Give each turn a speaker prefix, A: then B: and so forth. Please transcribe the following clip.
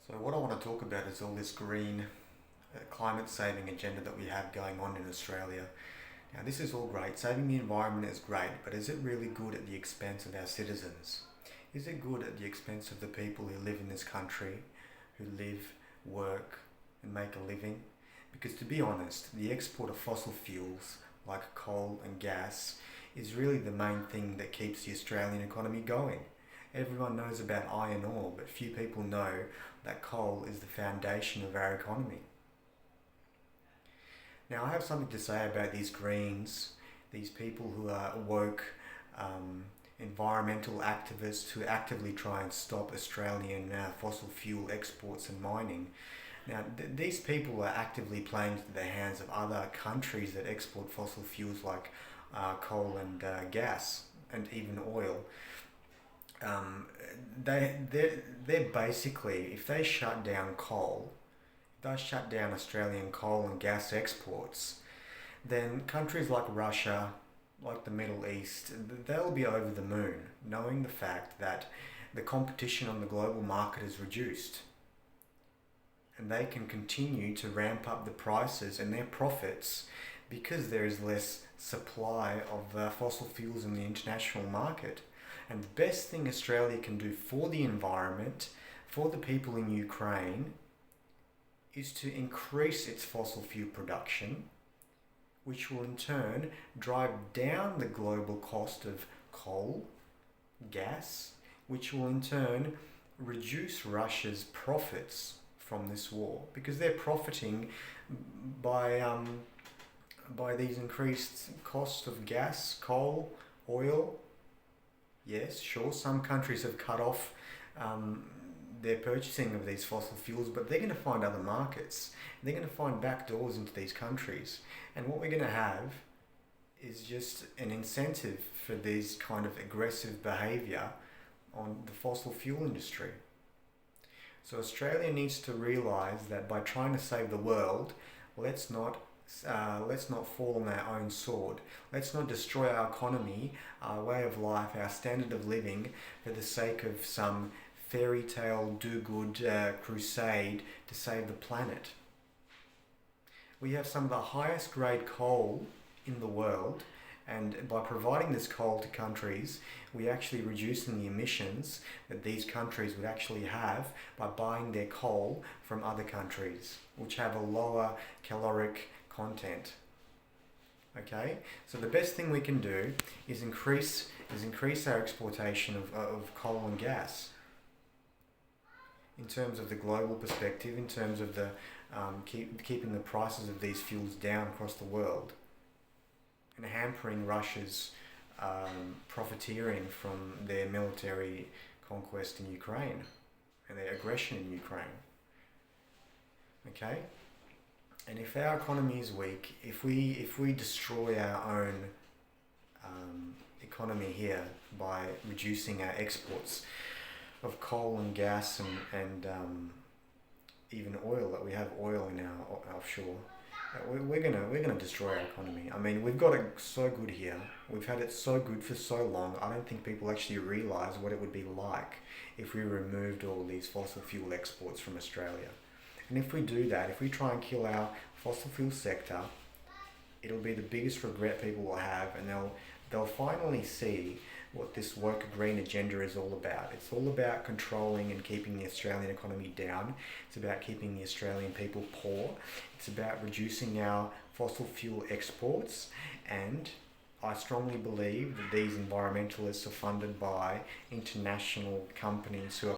A: So what I want to talk about is all this green climate saving agenda that we have going on in Australia. Now this is all great, saving the environment is great, but is it really good at the expense of our citizens? Is it good at the expense of the people who live in this country, who live, work and make a living? Because to be honest, the export of fossil fuels like coal and gas is really the main thing that keeps the Australian economy going. Everyone knows about iron ore, but few people know that coal is the foundation of our economy. Now, I have something to say about these Greens, these people who are woke, environmental activists who actively try and stop Australian fossil fuel exports and mining. Now, these people are actively playing into the hands of other countries that export fossil fuels like coal and gas and even oil. They're basically, if they shut down coal, if they shut down Australian coal and gas exports, then countries like Russia, like the Middle East, they'll be over the moon, knowing the fact that the competition on the global market is reduced. And they can continue to ramp up the prices and their profits because there is less supply of fossil fuels in the international market. And the best thing Australia can do for the environment, for the people in Ukraine, is to increase its fossil fuel production, which will in turn drive down the global cost of coal, gas, which will in turn reduce Russia's profits from this war, because they're profiting by these increased costs of gas, coal, oil. Yes, sure, some countries have cut off their purchasing of these fossil fuels, but they're going to find other markets. They're going to find back doors into these countries. And what we're going to have is just an incentive for this kind of aggressive behaviour on the fossil fuel industry. So Australia needs to realise that by trying to save the world, let's not fall on our own sword. Let's not destroy our economy, our way of life, our standard of living for the sake of some fairy tale do-good crusade to save the planet. We have some of the highest grade coal in the world, and by providing this coal to countries, we're actually reducing the emissions that these countries would actually have by buying their coal from other countries, which have a lower caloric content. Okay, so the best thing we can do is increase our exportation of coal and gas. In terms of the global perspective, in terms of the keeping the prices of these fuels down across the world, and hampering Russia's profiteering from their military conquest in Ukraine and their aggression in Ukraine. Okay? And if our economy is weak, if we destroy our own economy here by reducing our exports of coal and gas and even oil, that we have oil in our offshore, we're gonna destroy our economy. I mean, we've got it so good here. We've had it so good for so long. I don't think people actually realise what it would be like if we removed all these fossil fuel exports from Australia. And if we do that, if we try and kill our fossil fuel sector, it'll be the biggest regret people will have, and they'll finally see what this woke green agenda is all about. It's all about controlling and keeping the Australian economy down. It's about keeping the Australian people poor. It's about reducing our fossil fuel exports, and I strongly believe that these environmentalists are funded by international companies who are